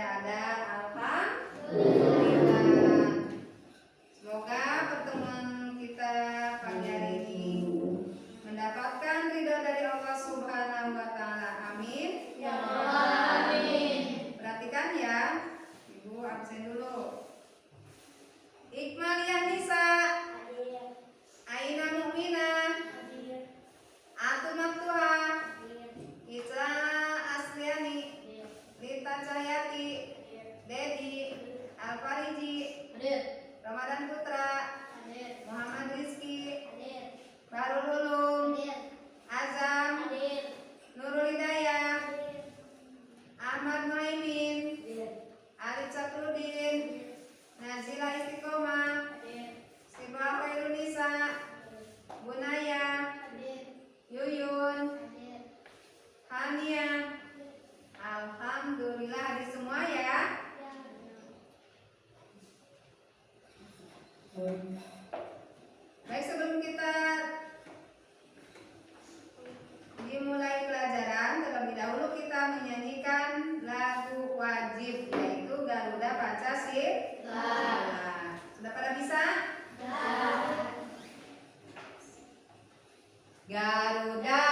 tidak ada. Alhamdulillah. Semoga pertemuan kita pagi hari ini mendapatkan ridho dari Allah Subhanahu wa Ta'ala. Amin. Ya Allah, amin. Perhatikan ya, Ibu absen dulu. Ikmaliyah Nisa, Aina Mu'minah, Atu Maktuha, Itra Asliani, Lita Cahyati, Dedi Alfariji, Ramadan Putra, Muhammad Rizki, Barul Ulum, Azam, Nurul Hidayah, Ahmad Muhaimin, Arif Sakrudin, Nazila Istiqomah, Sibah Khairunisa, Bunaya, Yuyun, Hania. Alhamdulillah hadir semua ya. Baik, sebelum kita dimulai pelajaran, terlebih dahulu kita menyanyikan lagu wajib, yaitu Garuda Pancasila. Sudah pada bisa? Garuda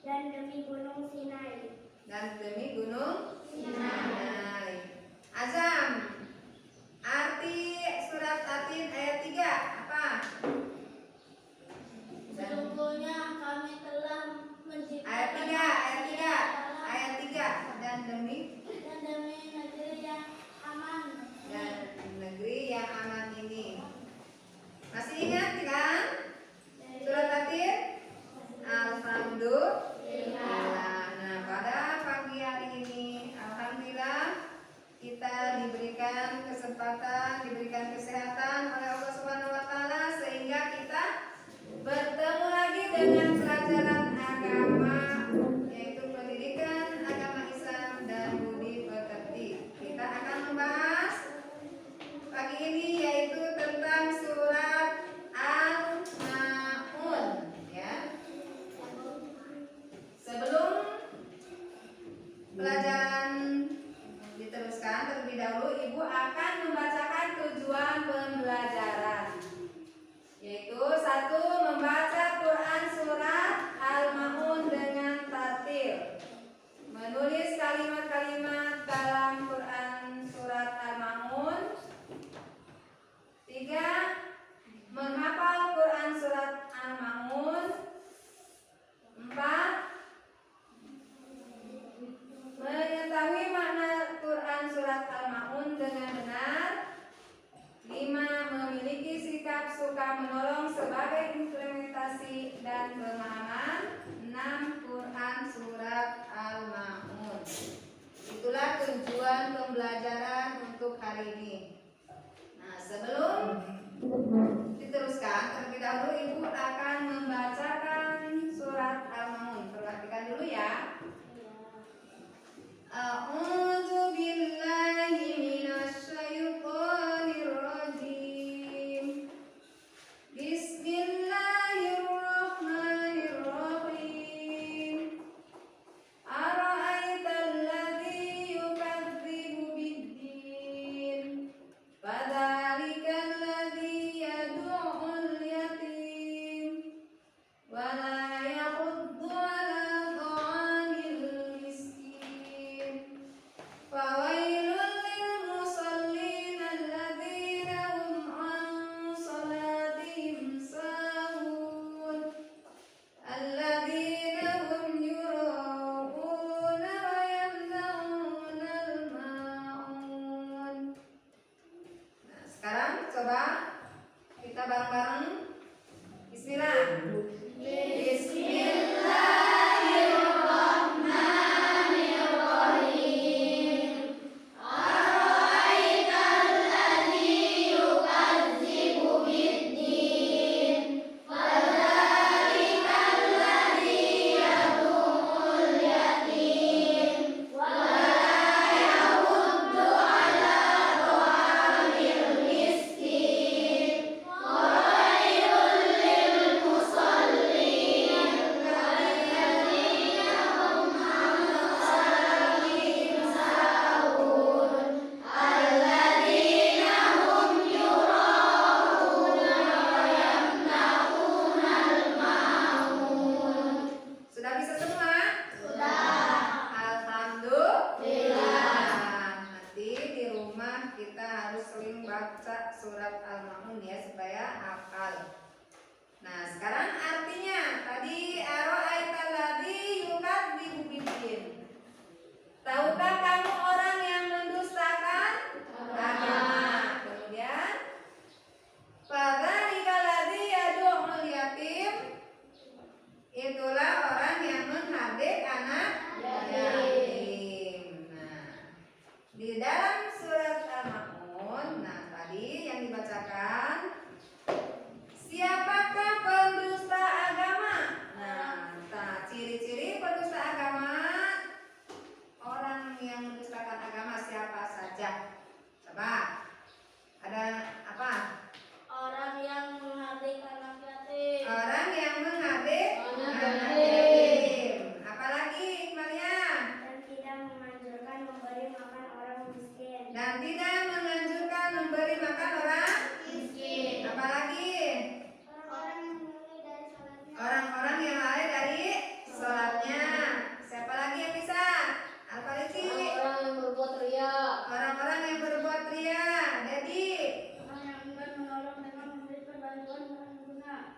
dan demi Gunung Sinai. Dan demi Gunung Sinai. Azam. Arti surat Atin ayat 3 apa? Sesungguhnya kami telah menciptakan Ayat 3 dan demi negeri yang aman. Ini. Masih ingat kan? Surat Atin? Alhamdulillah. Nah, pada pagi hari ini alhamdulillah kita diberikan kesempatan, diberikan kesehatan oleh Allah Subhanahu wa taala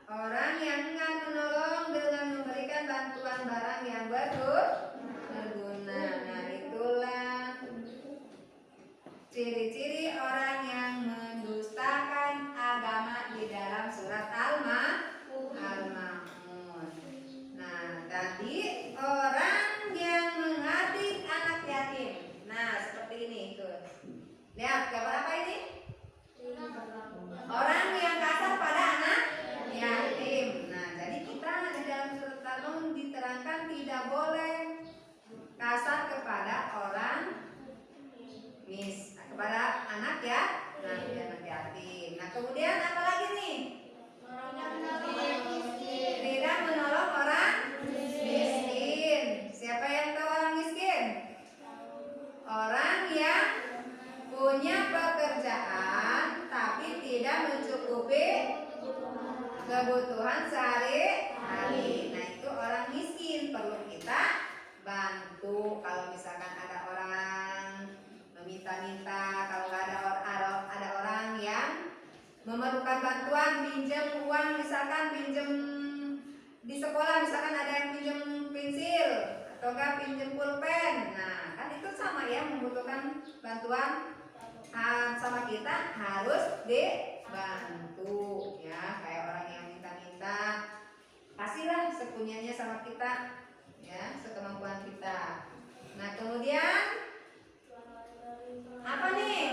orang yang enggan menolong dengan memberikan bantuan barang yang berguna. Nah, itulah ciri-ciri orang yang mendustakan agama di dalam surat Al-Ma'un. Nah, tadi orang yang mengadik anak yatim. Nah, seperti ini tuh. Lihat gambar apa ini? Orang yang kasar pada anak yatim. Nah, jadi kita di dalam surat Al-Ma'un diterangkan tidak boleh kasar kepada orang kepada anak anak yatim. Nah, kemudian apa lagi nih? Tidak menolong orang miskin. Siapa yang tahu orang miskin? Orang yang punya pekerjaan tapi tidak mencukupi kebutuhan sehari-hari. Nah, itu orang miskin, perlu kita bantu. Kalau misalkan ada orang meminta-minta, kalau ada orang yang memerlukan bantuan, pinjam uang, misalkan pinjam di sekolah, misalkan ada yang pinjam pensil atau enggak pinjam pulpen. Nah, kan itu sama ya, membutuhkan bantuan sama kita, harus dibantu ya. Kayak orang yang minta-minta, kasihlah sepunyanya sama kita ya, sekemampuan kita. Nah, kemudian apa nih?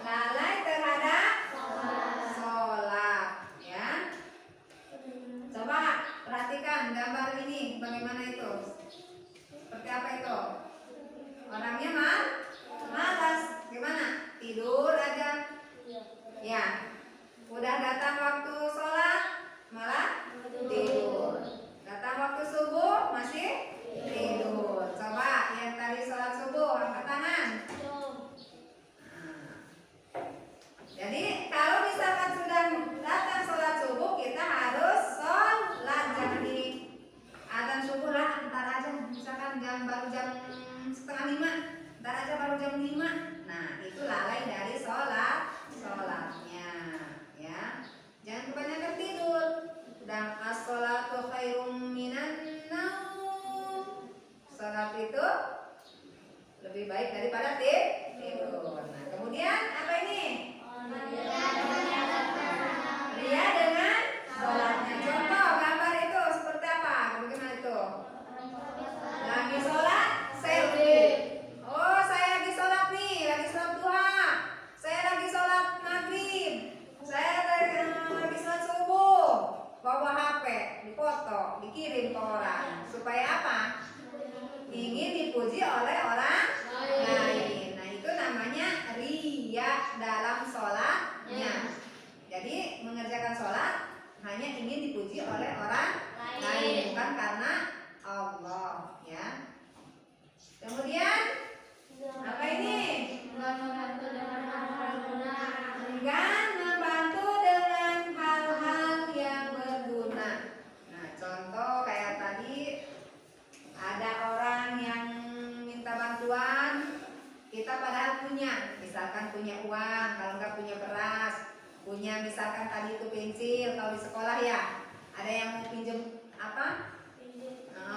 Lalai terhadap sholat ya. Coba perhatikan gambar ini, bagaimana itu? Seperti apa itu? Orangnya malas, gimana? Tidur aja. Ya. Udah datang waktu sholat malah tidur. Datang waktu subuh masih tidur. Coba yang tadi sholat subuh angkat tangan. Jadi kalau misalkan sudah datang sholat subuh, kita harus sholat. Jangan di adzan subuh lah, ntar aja. Misalkan baru jam 4:30, ntar aja baru jam 5. Nah, itu lalai dari sholatnya ya. Jangan kebanyakan tidur. Dan as-sholatu khairum minan naum. Sholat itu lebih baik daripada tidur. Nah, kemudian apa ini? Ria dengan sholatnya. Contoh gambar itu seperti apa? Bagaimana itu? Lagi sholat, selfie. Oh, saya lagi sholat nih, lagi sholat duha. Saya lagi sholat maghrib. Saya lagi sholat subuh. Bawa HP, dipoto, dikirim ke orang. Supaya apa? Ingin dipuji oleh orang lain. Nah, itu namanya ria dalam sholatnya. Jadi mengerjakan sholat hanya ingin dipuji oleh orang lain, bukan karena Allah ya. Kemudian apa ini? Enggan membantu dengan hal-hal yang berguna. Nah, contoh kayak tadi ada orang yang minta bantuan, kita padahal punya, misalkan punya uang, kalau enggak punya beras, punya misalkan tadi itu pensil, kalau di sekolah ya ada yang mau pinjam apa?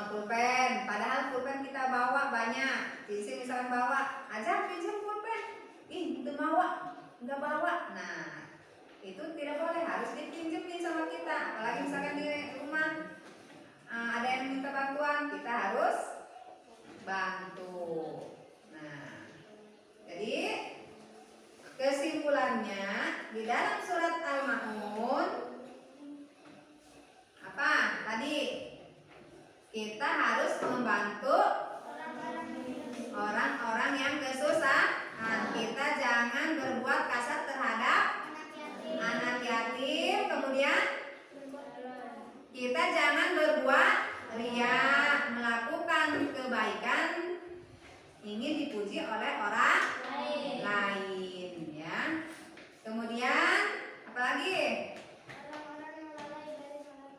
Pulpen, padahal pulpen kita bawa banyak, pensil misalkan bawa, aja pinjam pulpen, itu bawa, enggak bawa. Nah, itu tidak boleh, harus dipinjemin sama kita. Apalagi misalkan di rumah ada yang minta bantuan, kita harus bantu. Nah, jadi kesimpulannya di dalam surat Al-Ma'un apa tadi? Kita harus membantu orang-orang yang kesusahan. Kita jangan berbuat kasar terhadap anak yatim. Kemudian kita jangan berbuat ria, melakukan kebaikan ingin dipuji oleh orang lain ya. Kemudian apalagi?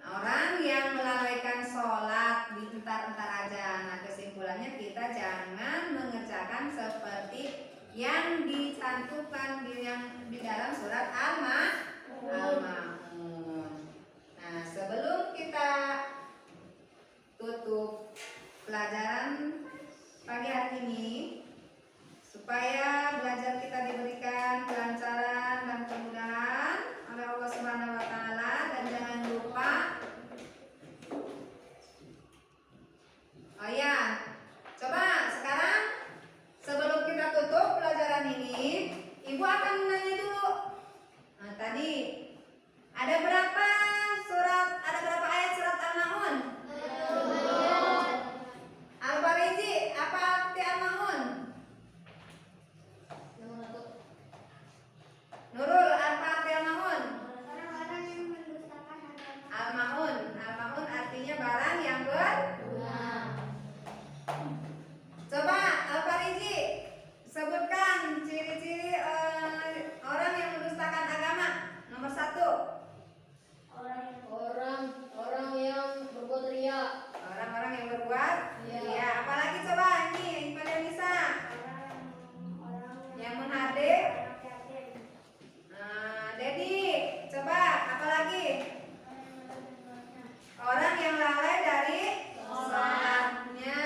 Orang yang melalaikan sholat dientar-entar aja. Nah, kesimpulannya kita jangan mengerjakan seperti yang dicantumkan di dalam surat Al-Ma'un. Subhanahu wa taala, dan jangan lupa oh ya, coba sekarang sebelum kita tutup pelajaran ini, Ibu akan nanya dulu. Nah, tadi ada berapa ayat surat Al-Maun? Al-Barizi, apa arti Al-Maun? Nurul, apa arti Al-Maun? Orang-orang yang mendustakan agama. Al-Maun artinya barang yang berguna. Coba Al-Farizi sebutkan ciri-ciri orang yang mendustakan agama. Nomor 1. Orang yang berbuat riya. Orang-orang yang berbuat Iya. riya. Apalagi coba ini pada bisa Orang yang menghadir. anak yatim. Dedi, coba apalagi? Orang yang lalai dari sholatnya.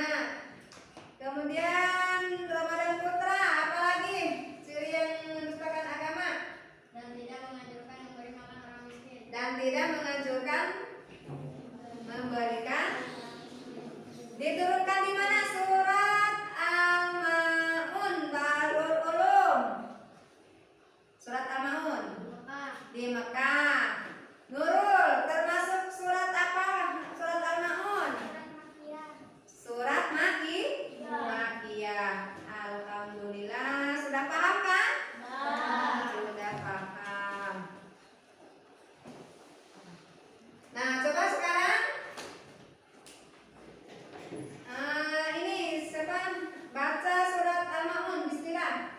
Kemudian Ramadan Putra, apalagi ciri yang mendustakan agama? Dan tidak menganjurkan memberi makan orang miskin. Dan tidak menganjurkan memberikan. Diturunkan di mana? Surat Al-Maun, Darul Ulum. Surat Al-Maun di Mekah. Nurul, termasuk surat apa? Surat Al-Maun. Surat Makiyah. Alhamdulillah, sudah paham kan? Sudah paham. Nah, coba sekarang ini siapa baca surat Al-Maun, bismillah.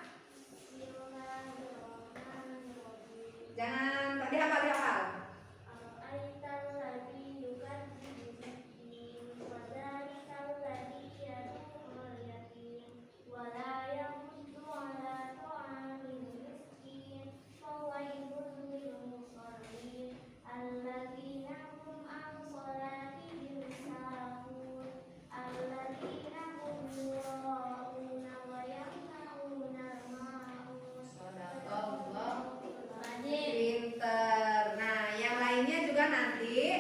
Jangan dihafal. Pinter. Nah, yang lainnya juga nanti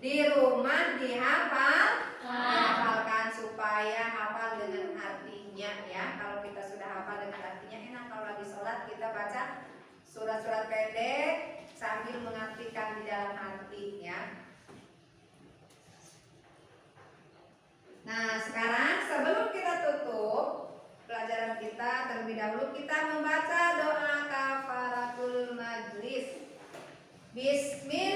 di rumah dihafalkan supaya hafal dengan artinya ya. Kalau kita sudah hafal dengan artinya enak. Kalau lagi sholat kita baca surat-surat pendek sambil mengartikan di dalam hati ya. Nah, sekarang sebelum kita tutup pelajaran kita, terlebih dahulu kita membaca doa kafaratul majlis. Bismillah.